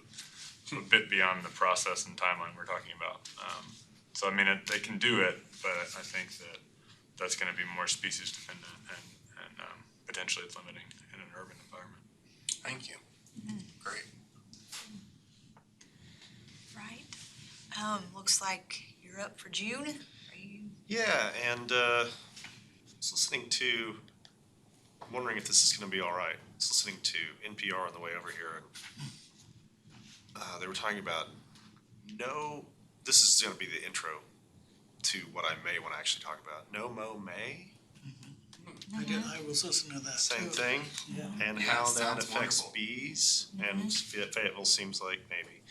a bit beyond the process and timeline we're talking about. They can do it, but I think that's going to be more species dependent and potentially it's limiting in an urban environment. Thank you. Great. Right. Looks like your you're up for June. Are you? Yeah, and I was listening to, I'm wondering if this is gonna be all right. I was listening to NPR on the way over here, and they were talking about this is gonna be the intro to what I may wanna actually talk about. No Mow May, I was listening to that too. same thing, Yeah. and Yeah, how that sounds affects wonderful. bees, and Fayetteville seems like maybe.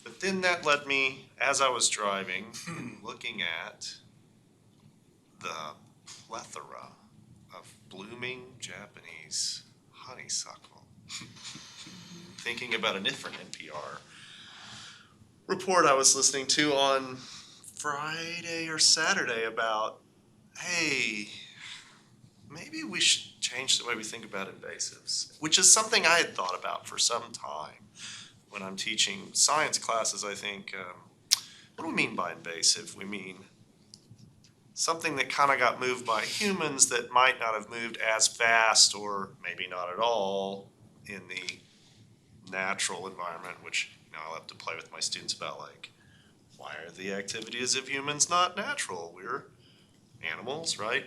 But then that led me, as I was driving, and looking at the plethora of blooming Japanese honeysuckle. Thinking about a different NPR report I was listening to on Friday or Saturday about, hey, maybe we should change the way we think about invasives, which is something I had thought about for some time. When I'm teaching science classes, I think, what do we mean by invasive? We mean something that kind of got moved by humans that might not have moved as fast or maybe not at all in the natural environment, which, I'll have to play with my students about, like, why are the activities of humans not natural? We're animals, right?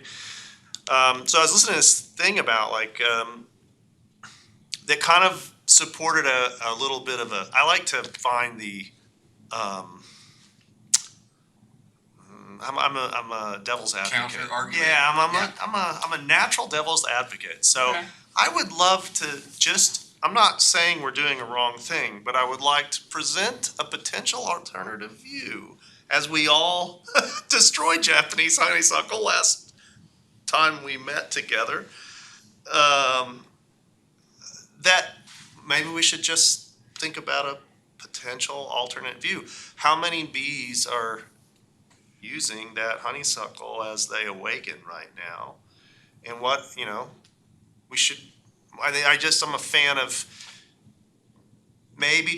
So I was listening to this thing about, like, that kind of supported a little bit of I like to find the, I'm a devil's advocate. Counter argument. Yeah, I'm a natural devil's advocate. So Okay. I would love to I'm not saying we're doing a wrong thing, but I would like to present a potential alternative view as we all destroyed Japanese honeysuckle last time we met together. That maybe we should just think about a potential alternate view. How many bees are using that honeysuckle as they awaken right now? And what, we should, I'm a fan of maybe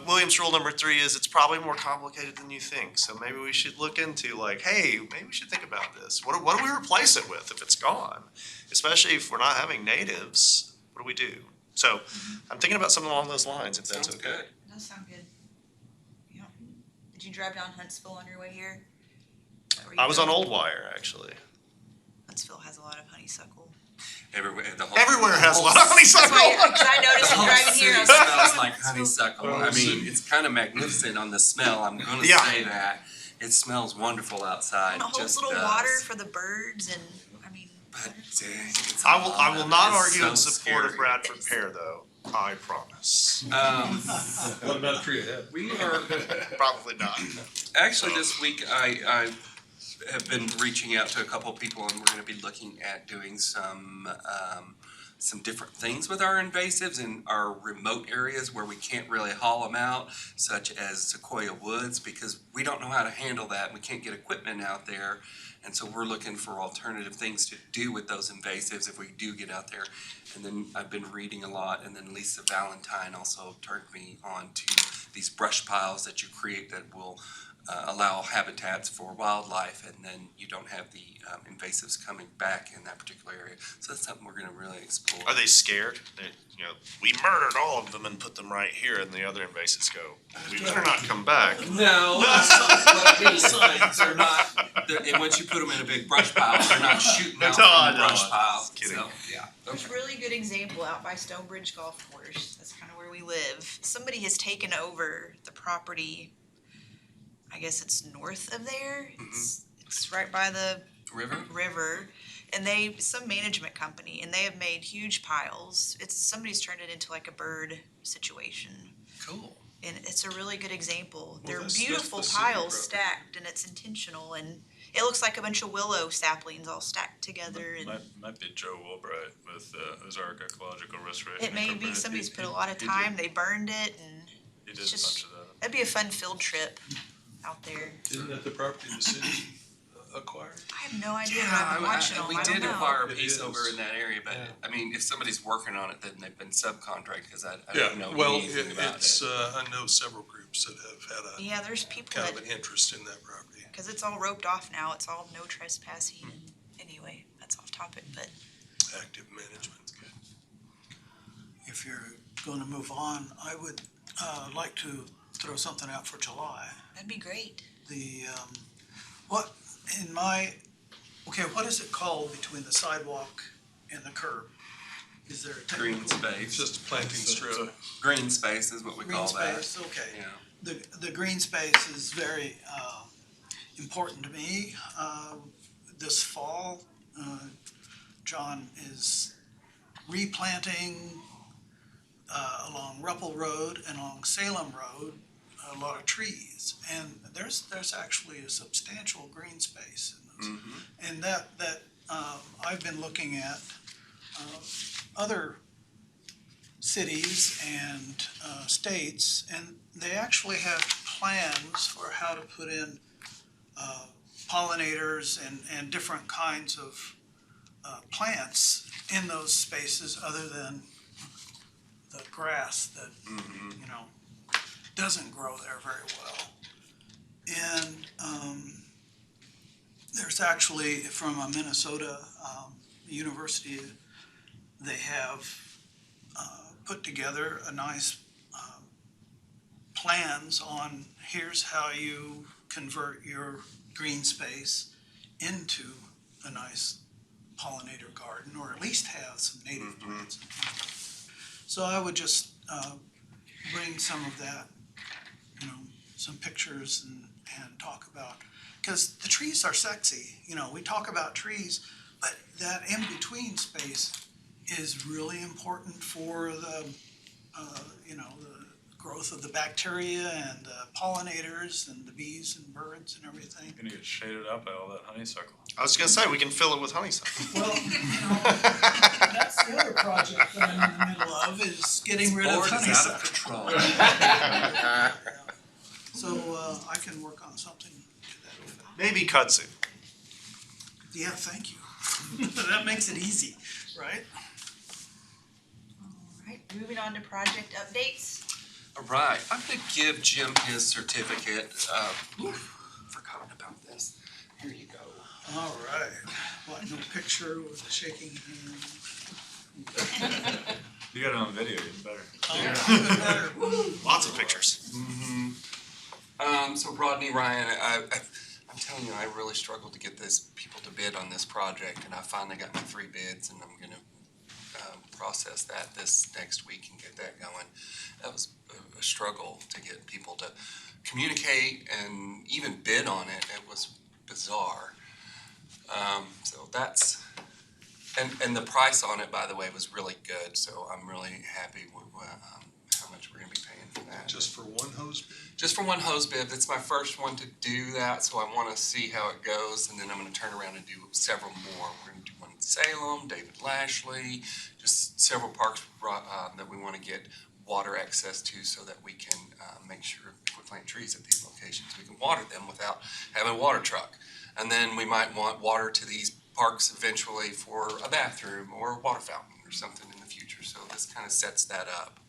Williams rule number 3 is it's probably more complicated than you think. So maybe we should look into, like, hey, maybe we should think about this. What do we replace it with if it's gone? Especially if we're not having natives, what do we do? So I'm thinking about something along those lines, if that's Sounds okay. good. That does sound good. Yeah. Did you drive down Huntsville on your way here? Is that where you I was go? on Old Wire, actually. Huntsville has a lot of honeysuckle. Everywhere, Everywhere has a lot of honeysuckle. Because I The noticed whole you driving city here. I was like, smells like honeysuckle. Oh, I mean, see. it's kind of magnificent on the smell. I'm going to Yeah. say that. It smells wonderful outside. and it holds Just little does. water for the birds, and I mean, But dang, it's I will not it's argue in so support of scary. Bradford Pear, though. I promise. What about tree of head? We are Probably not. actually this week. I have been reaching out to a couple of people, and we're going to be looking at doing some different things with our invasives in our remote areas where we can't really haul them out, such as sequoia woods, because we don't know how to handle that. We can't get equipment out there. And so we're looking for alternative things to do with those invasives if we do get out there. And then I've been reading a lot, and then Lisa Valentine also turned me on to these brush piles that you create that will allow habitats for wildlife, and then you don't have the invasives coming back in that particular area. So that's something we're gonna really explore. Are they scared? We murdered all of them and put them right here, and the other invasives go, we better not come back. No, but these signs are not, and once you put them in a big brush pile, they're not shooting out from the No, brush pile. kidding. So, yeah. there's a really good example out by Stonebridge Golf Course. That's kind of where we live. Somebody has taken over the property. I guess it's north of there. It's right by the river, and some management company, and they have made huge piles. Somebody's turned it into like a bird situation, Cool. and it's a really good example. They're that's beautiful the city piles property. stacked, and it's intentional, and it looks like a bunch of willow saplings all stacked together. And Might be Joe Wilbright with Ozark Ecological Restoration. it may be Incorporated. somebody's put a lot of He time. They burned it, and He it's did a just bunch of that. that'd be a fun field trip out there. Isn't that the property the city acquired? I have no idea. I've been watching them. We I don't did know. acquire a It piece is. over in that area, but Yeah. I mean, if somebody's working on it, then they've been subcontracted, because I Yeah, don't know well, anything about it's, it. I know several groups that have had a Yeah, there's people kind that, of an interest in that property. because it's all roped off now, it's all no trespassing, and anyway, that's off topic, but Active management's good. If you're going to move on, I would like to throw something out for July. that'd be great. the, what is it called between the sidewalk and the curb? Is there a technical? Green space. Just a planting strip. Green space is what we Green call that. space, okay. Yeah. The green space is very important to me. This fall, John is replanting along Ruppel Road and along Salem Road a lot of trees, and there's actually a substantial green space in those. And that I've been looking at other cities and states, and they actually have plans for how to put in pollinators and different kinds of plants in those spaces other than the grass that, you know, doesn't grow there very well. And there's actually, from a Minnesota university, they have put together a nice plans on here's how you convert your green space into a nice pollinator garden, or at least have some native plants. So I would just bring some of that, you know, some pictures and talk about, because the trees are sexy, you know, we talk about trees, but that in-between space is really important for the, you know, the growth of the bacteria and the pollinators and the bees and birds and everything. Gonna get shaded up by all that honeysuckle. I was gonna say, we can fill it with honeysuckle. Well, you know, that's the other project that I'm in the middle of, is getting rid of Board is out of honeysuckle. control. So I can work on something to that effect. Maybe kudzu. Yeah, thank you. That makes it easy, right? All right, moving on to project updates. All right, I'm gonna give Jim his certificate. Forgotten about this. Here you go. All right. What, no picture with a shaking hand? You got it on video, even better. Oh, better. Woo. Lots of pictures. So Rodney, Ryan, I'm telling you, I really struggled to get people to bid on this project, and I finally got my 3 bids, and I'm gonna process that this next week and get that going. That was a struggle to get people to communicate and even bid on it. It was bizarre. So that's, and the price on it, by the way, was really good, so I'm really happy with how much we're gonna be paying for that. Just for one hose bid? Just for one hose bib. It's my first one to do that, so I want to see how it goes, and then I'm going to turn around and do several more. We're going to do one in Salem, David Lashley, just several parks that we want to get water access to, so that we can make sure if we plant trees at these locations, we can water them without having a water truck. And then we might want water to these parks eventually for a bathroom or a water fountain or something in the future. So this kind of sets that up.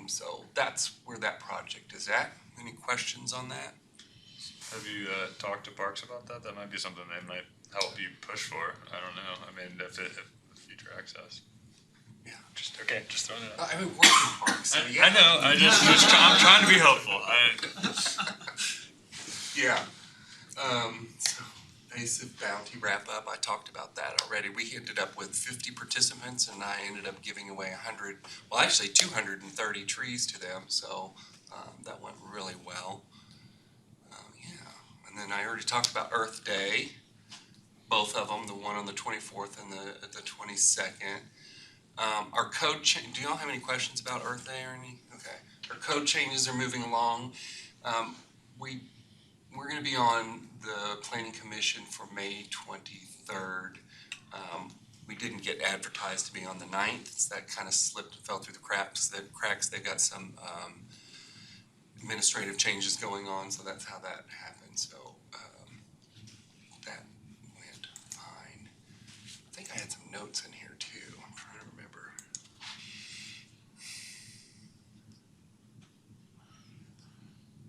So that's where that project is at. Any questions on that? Have you talked to Parks about that? That might be something they might help you push for. I don't know. I mean, if future access. Yeah. Just throwing it out. I mean, working parks. So I know. I'm trying to be helpful. Yeah. So basic bounty wrap up, I talked about that already. We ended up with 50 participants, and I ended up giving away 230 trees to them, so that went really well. Yeah, and then I already talked about Earth Day, both of them, the one on the 24th and the 22nd. Our code change, do y'all have any questions about Earth Day or any? Okay. Our code changes are moving along. We're going to be on the Planning Commission for May 23rd. We didn't get advertised to be on the 9th. So that kind of slipped and fell through the cracks. They got some administrative changes going on, so that's how that happened. So that went fine. I think I had some notes in here too. I'm trying to remember.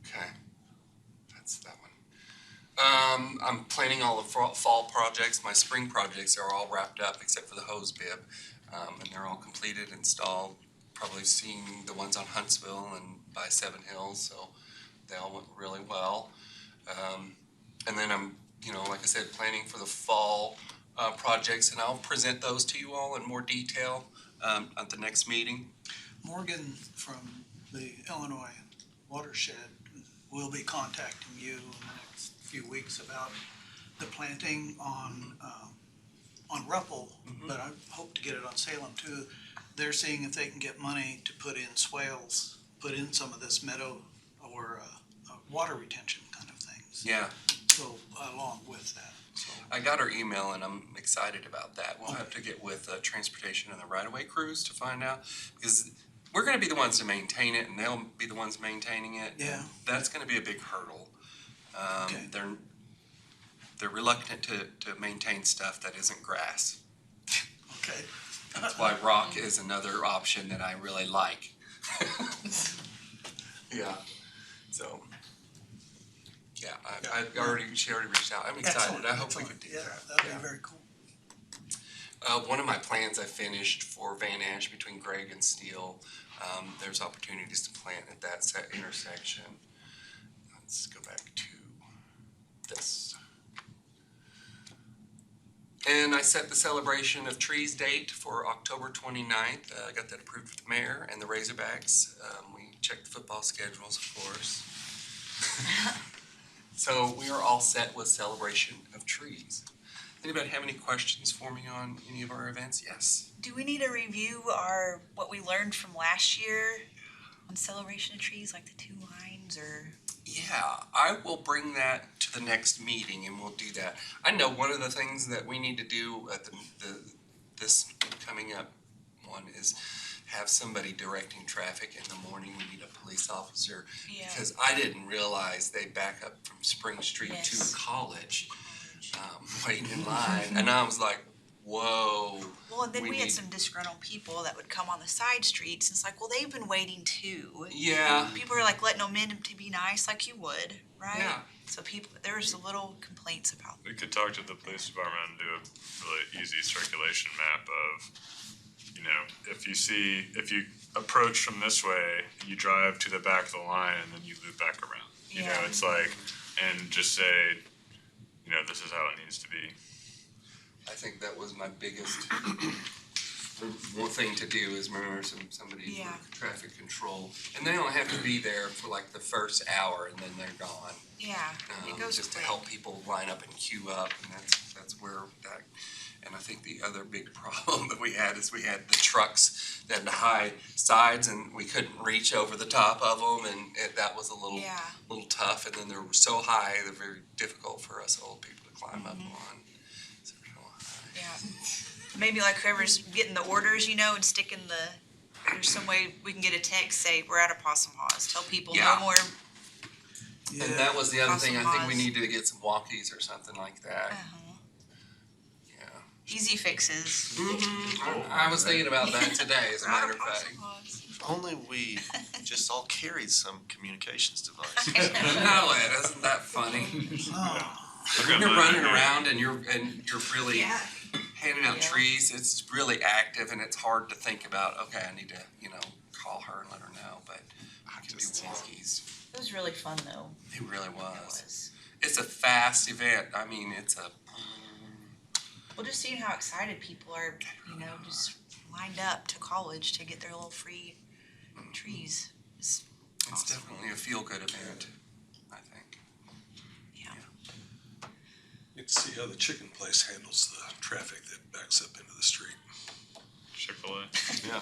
Okay. That's that one. I'm planning all the fall projects. My spring projects are all wrapped up except for the hose bib. And they're all completed, installed. Probably seen the ones on Huntsville and by Seven Hills. So they all went really well. And then I'm, like I said, planning for the fall projects, and I'll present those to you all in more detail at the next meeting. Morgan from the Illinois Watershed will be contacting you in the next few weeks about the planting on Ruppel, but I hope to get it on Salem too. They're seeing if they can get money to put in swales, put in some of this meadow or water retention kind of things. Yeah, Go along with that, so. I got her email and I'm excited about that. We'll have to get with transportation and the right-of-way crews to find out, because we're gonna be the ones to maintain it and they'll be the ones maintaining it. Yeah. That's gonna be a big hurdle. Okay. They're reluctant to maintain stuff that isn't grass. Okay. That's why rock is another option that I really like. Yeah, so, yeah, she already reached out. I'm excited. Excellent, I hope we excellent. can do Yeah, that. that'd be very cool. One of my plans I finished for Van Ash between Gregg and Steele, there's opportunities to plant at that intersection. Let's go back to this. And I set the celebration of trees date for October 29th. I got that approved with the mayor and the Razorbacks. We checked the football schedules, of course. So we are all set with celebration of trees. Anybody have any questions for me on any of our events? Yes. Do we need to review what we learned from last year on celebration of trees, like the 2 lines or? Yeah, I will bring that to the next meeting and we'll do that. I know one of the things that we need to do at this coming up one is have somebody directing traffic in the morning. We need a police officer. Yeah. Because I didn't realize they back up from Spring Street Yes. to College, waiting in line. And I was like, whoa. Well, and then we had need- some disgruntled people that would come on the side streets, and it's like, well, they've been waiting too. Yeah. People are like letting them in to be nice, like you would, right? Yeah. So there was a little complaints about. We could talk to the police department and do a really easy circulation map of, if you approach from this way, you drive to the back of the line and then you loop back around. Yeah. It's like, and just say, this is how it needs to be. I think that was my biggest one thing to do is remember somebody Yeah. for traffic control. And they don't have to be there for like the first hour and then they're gone. Yeah, it goes Just to quick. help people line up and queue up, and that's where that, and I think the other big problem that we had is we had the trucks that had the high sides and we couldn't reach over the top of them, and that was a little tough, and then they were so high, they're very difficult for us old people to climb up on. So they're real high. Yeah. Maybe like whoever's getting the orders, and sticking there's some way we can get a text, say, we're at a possum haws, tell people Yeah. no more. Yeah. And that was the other thing, I think we Awesome. need to get some walkies or something like that, Uh-huh. yeah. Easy fixes. I was thinking about that today, as a We're at matter of fact. possum haws. If only we just all carried some communications device. No, Ed, isn't that funny? Oh, When you're running around and you're really Yeah. handing out Yeah. trees, it's really active and it's hard to think about, okay, I need to, call her and let her know, but I can do walkies. It was really fun though. It really It was. was. It's a fast event. I mean, it's a, Well, just seeing how excited people are, just lined up to college to get their little free trees. It's it's awesome. definitely a feel-good event, I think. Yeah. Need to see how the chicken place handles the traffic that backs up into the street. Chick-fil-A. Yeah,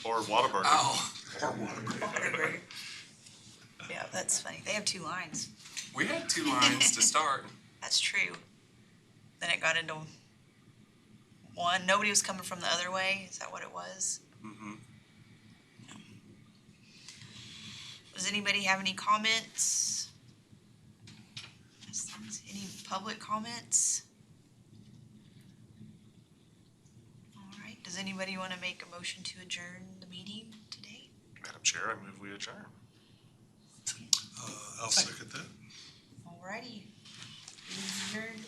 or Whataburger. Oh, Whataburger. Yeah, that's funny. They have 2 lines. we had 2 lines to start. That's true. Then it got into one. Nobody was coming from the other way. Is that what it was? Mm-hmm. Does anybody have any comments? Any public comments? All right. Does anybody want to make a motion to adjourn the meeting today? Madam Chair, I move we adjourn. I'll second that. All righty. Adjourned.